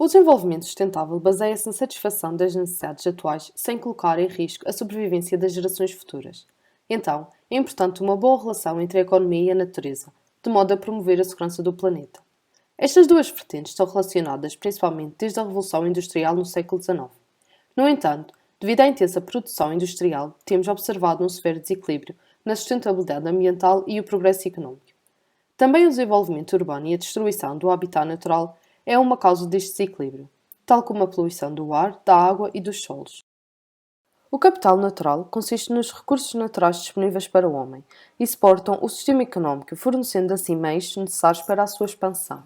O desenvolvimento sustentável baseia-se na satisfação das necessidades atuais sem colocar em risco a sobrevivência das gerações futuras. Então, é importante uma boa relação entre a economia e a natureza, de modo a promover a segurança do planeta. Estas duas vertentes estão relacionadas principalmente desde a Revolução Industrial no século XIX. No entanto, devido à intensa produção industrial, temos observado um severo desequilíbrio na sustentabilidade ambiental e o progresso económico. Também o desenvolvimento urbano e a destruição do habitat natural é uma causa deste desequilíbrio, tal como a poluição do ar, da água e dos solos. O capital natural consiste nos recursos naturais disponíveis para o homem e suportam o sistema económico, fornecendo assim meios necessários para a sua expansão.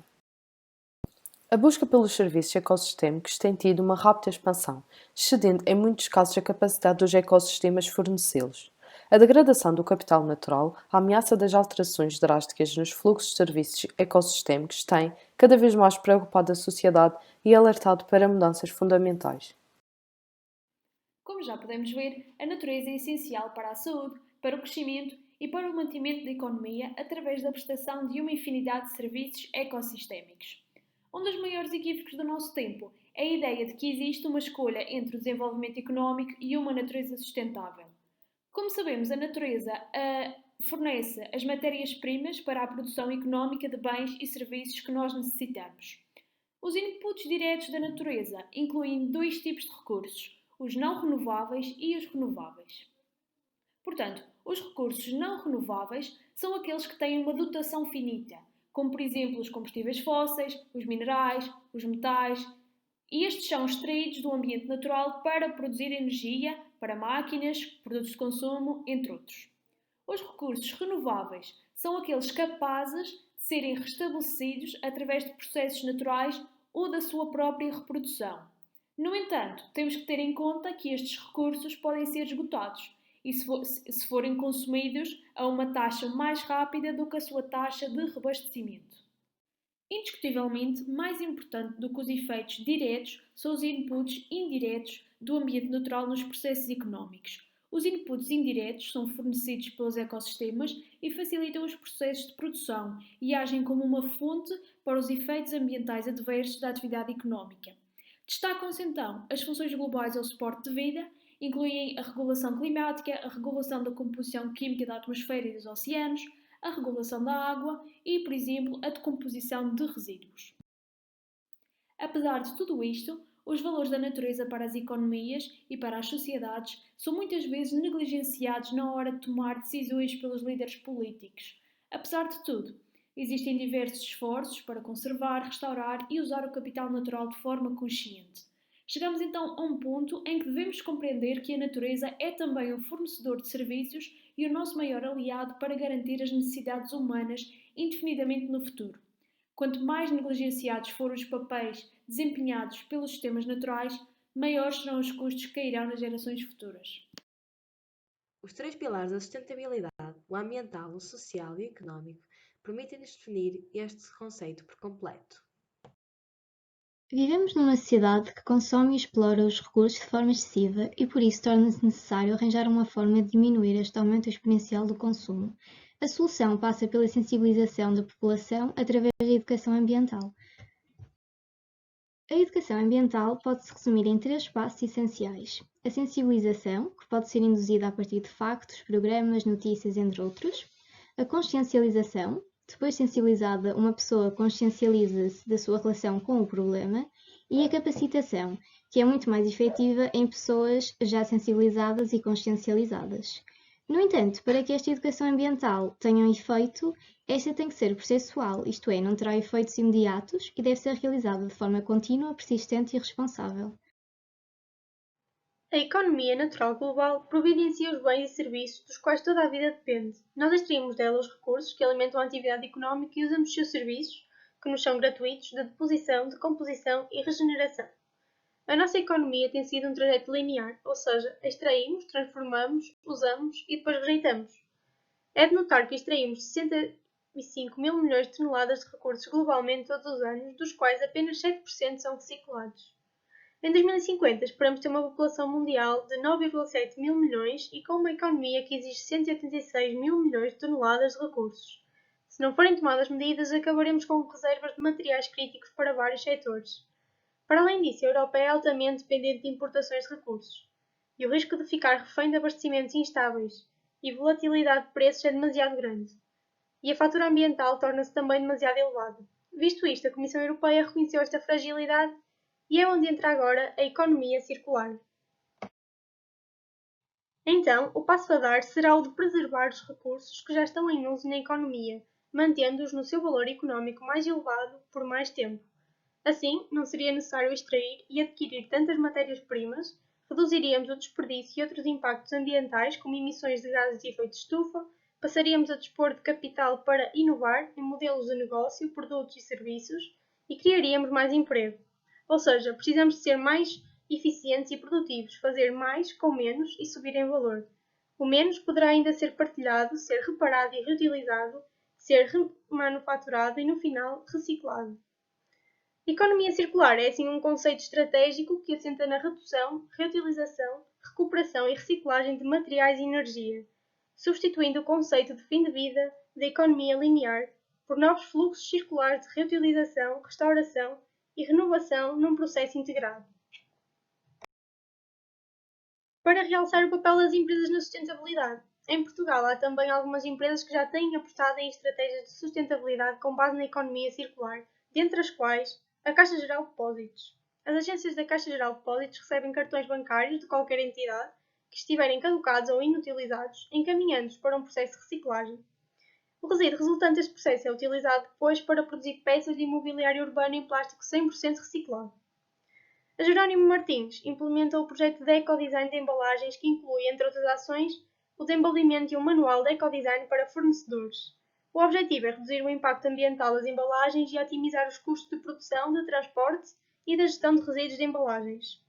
A busca pelos serviços ecossistémicos tem tido uma rápida expansão, excedendo em muitos casos a capacidade dos ecossistemas fornecê-los. A degradação do capital natural, a ameaça das alterações drásticas nos fluxos de serviços ecossistémicos tem, cada vez mais, preocupado a sociedade e alertado para mudanças fundamentais. Como já podemos ver, a natureza é essencial para a saúde, para o crescimento e para o mantimento da economia através da prestação de uma infinidade de serviços ecossistémicos. Um dos maiores equívocos do nosso tempo é a ideia de que existe uma escolha entre o desenvolvimento económico e uma natureza sustentável. Como sabemos, a natureza fornece as matérias-primas para a produção económica de bens e serviços que nós necessitamos. Os inputs diretos da natureza incluem dois tipos de recursos: os não renováveis e os renováveis. Portanto, os recursos não renováveis são aqueles que têm uma dotação finita, como por exemplo os combustíveis fósseis, os minerais, os metais, e estes são extraídos do ambiente natural para produzir energia para máquinas, produtos de consumo, entre outros. Os recursos renováveis são aqueles capazes de serem restabelecidos através de processos naturais ou da sua própria reprodução. No entanto, temos que ter em conta que estes recursos podem ser esgotados e, se forem consumidos a uma taxa mais rápida do que a sua taxa de reabastecimento. Indiscutivelmente, mais importante do que os efeitos diretos são os inputs indiretos do ambiente natural nos processos económicos. Os inputs indiretos são fornecidos pelos ecossistemas e facilitam os processos de produção e agem como uma fonte para os efeitos ambientais adversos da atividade económica. Destacam-se então as funções globais ao suporte de vida, incluem a regulação climática, a regulação da composição química da atmosfera e dos oceanos, a regulação da água e, por exemplo, a decomposição de resíduos. Apesar de tudo isto, os valores da natureza para as economias e para as sociedades são muitas vezes negligenciados na hora de tomar decisões pelos líderes políticos. Apesar de tudo, existem diversos esforços para conservar, restaurar e usar o capital natural de forma consciente. Chegamos então a um ponto em que devemos compreender que a natureza é também um fornecedor de serviços e o nosso maior aliado para garantir as necessidades humanas indefinidamente no futuro. Quanto mais negligenciados forem os papéis desempenhados pelos sistemas naturais, maiores serão os custos que cairão nas gerações futuras. Os três pilares da sustentabilidade, o ambiental, o social e o económico, permitem-nos definir este conceito por completo. Vivemos numa sociedade que consome e explora os recursos de forma excessiva e por isso torna-se necessário arranjar uma forma de diminuir este aumento exponencial do consumo. A solução passa pela sensibilização da população através da educação ambiental. A educação ambiental pode-se resumir em três passos essenciais: a sensibilização, que pode ser induzida a partir de factos, programas, notícias, entre outros; a consciencialização, depois sensibilizada, uma pessoa consciencializa-se da sua relação com o problema; e a capacitação, que é muito mais efetiva em pessoas já sensibilizadas e consciencializadas. No entanto, para que esta educação ambiental tenha um efeito, esta tem que ser processual, isto é, não terá efeitos imediatos e deve ser realizada de forma contínua, persistente e responsável. A economia natural global providencia os bens e serviços dos quais toda a vida depende. Nós extraímos dela os recursos que alimentam a atividade económica e usamos os seus serviços, que nos são gratuitos, de deposição, de composição e regeneração. A nossa economia tem sido um trajeto linear, ou seja, extraímos, transformamos, usamos e depois rejeitamos. É de notar que extraímos 65 mil milhões de toneladas de recursos globalmente todos os anos, dos quais apenas 7% são reciclados. Em 2050, esperamos ter uma população mundial de 9,7 mil milhões e com uma economia que exige 186 mil milhões de toneladas de recursos. Se não forem tomadas medidas, acabaremos com reservas de materiais críticos para vários setores. Para além disso, a Europa é altamente dependente de importações de recursos, e o risco de ficar refém de abastecimentos instáveis e volatilidade de preços é demasiado grande, e a fatura ambiental torna-se também demasiado elevada. Visto isto, a Comissão Europeia reconheceu esta fragilidade e é onde entra agora a economia circular. Então, o passo a dar será o de preservar os recursos que já estão em uso na economia, mantendo-os no seu valor económico mais elevado por mais tempo. Assim, não seria necessário extrair e adquirir tantas matérias-primas, reduziríamos o desperdício e outros impactos ambientais, como emissões de gases de efeito de estufa, passaríamos a dispor de capital para inovar em modelos de negócio, produtos e serviços e criaríamos mais emprego. Ou seja, precisamos de ser mais eficientes e produtivos, fazer mais com menos e subir em valor. O menos poderá ainda ser partilhado, ser reparado e reutilizado, ser remanufaturado e, no final, reciclado. Economia circular é assim um conceito estratégico que assenta na redução, reutilização, recuperação e reciclagem de materiais e energia, substituindo o conceito de fim de vida da economia linear por novos fluxos circulares de reutilização, restauração e renovação num processo integrado. Para realçar o papel das empresas na sustentabilidade, em Portugal há também algumas empresas que já têm apostado em estratégias de sustentabilidade com base na economia circular, dentre as quais a Caixa Geral de Depósitos. As agências da Caixa Geral de Depósitos recebem cartões bancários de qualquer entidade que estiverem caducados ou inutilizados, encaminhando-os para um processo de reciclagem. O resíduo resultante deste processo é utilizado depois para produzir peças de imobiliário urbano em plástico 100% reciclado. A Jerónimo Martins implementa o projeto de ecodesign de embalagens que inclui, entre outras ações, o desenvolvimento de um manual de ecodesign para fornecedores. O objetivo é reduzir o impacto ambiental das embalagens e otimizar os custos de produção, de transporte e da gestão de resíduos de embalagens.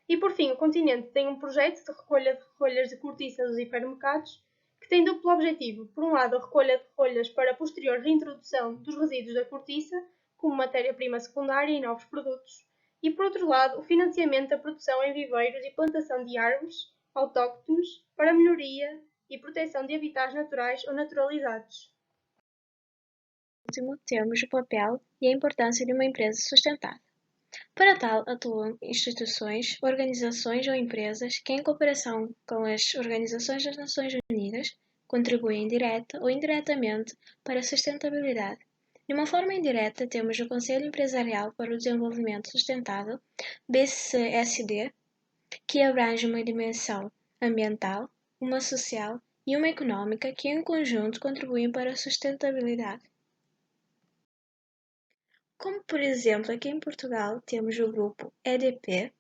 E por fim, o Continente tem um projeto de recolha de rolhas de cortiça dos hipermercados que tem duplo objetivo. Por um lado, a recolha de rolhas para a posterior reintrodução dos resíduos da cortiça como matéria-prima secundária em novos produtos. E por outro lado, o financiamento da produção em viveiros e plantação de árvores autóctones para melhoria e proteção de habitats naturais ou naturalizados. Por último, temos o papel e a importância de uma empresa sustentável. Para tal, atuam instituições, organizações ou empresas que, em cooperação com as organizações das Nações Unidas, contribuem direta ou indiretamente para a sustentabilidade. De uma forma indireta, temos o Conselho Empresarial para o Desenvolvimento Sustentável, BCSD, que abrange uma dimensão ambiental, uma social e uma económica que, em conjunto, contribuem para a sustentabilidade. Como, por exemplo, aqui em Portugal temos o grupo EDP,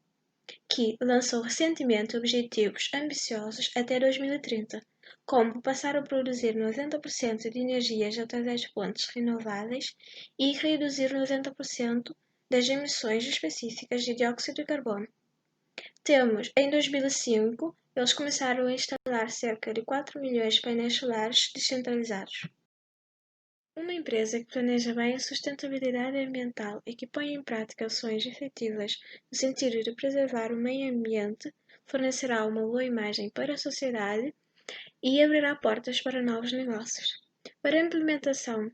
que lançou recentemente objetivos ambiciosos até 2030, como passar a produzir 90% de energias através de fontes renováveis e reduzir 90% das emissões específicas de dióxido de carbono. Temos, em 2005, eles começaram a instalar cerca de 4 milhões de painéis solares descentralizados. Uma empresa que planeja bem a sustentabilidade ambiental e que põe em prática ações efetivas no sentido de preservar o meio ambiente fornecerá uma boa imagem para a sociedade e abrirá portas para novos negócios. Para a implementação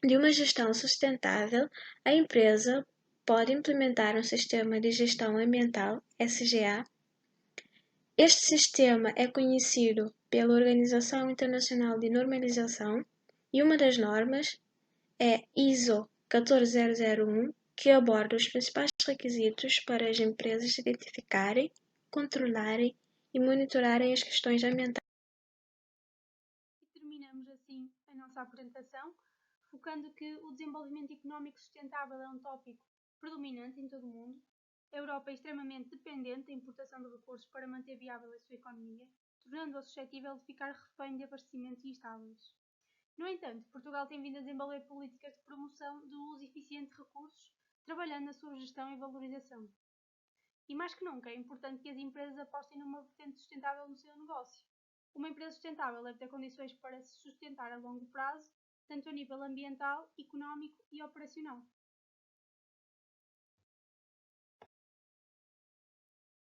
de uma gestão sustentável, a empresa pode implementar um sistema de gestão ambiental, SGA. Este sistema é conhecido pela Organização Internacional de Normalização e uma das normas é ISO 14001, que aborda os principais requisitos para as empresas identificarem, controlarem e monitorarem as questões ambientais. E terminamos assim a nossa apresentação, focando que o desenvolvimento económico sustentável é um tópico predominante em todo o mundo. A Europa é extremamente dependente da importação de recursos para manter viável a sua economia, tornando-a suscetível de ficar refém de abastecimentos instáveis. No entanto, Portugal tem vindo a desenvolver políticas de promoção do uso eficiente de recursos, trabalhando na sua gestão e valorização. E mais que nunca, é importante que as empresas apostem numa vertente sustentável no seu negócio. Uma empresa sustentável deve ter condições para se sustentar a longo prazo, tanto a nível ambiental, económico e operacional.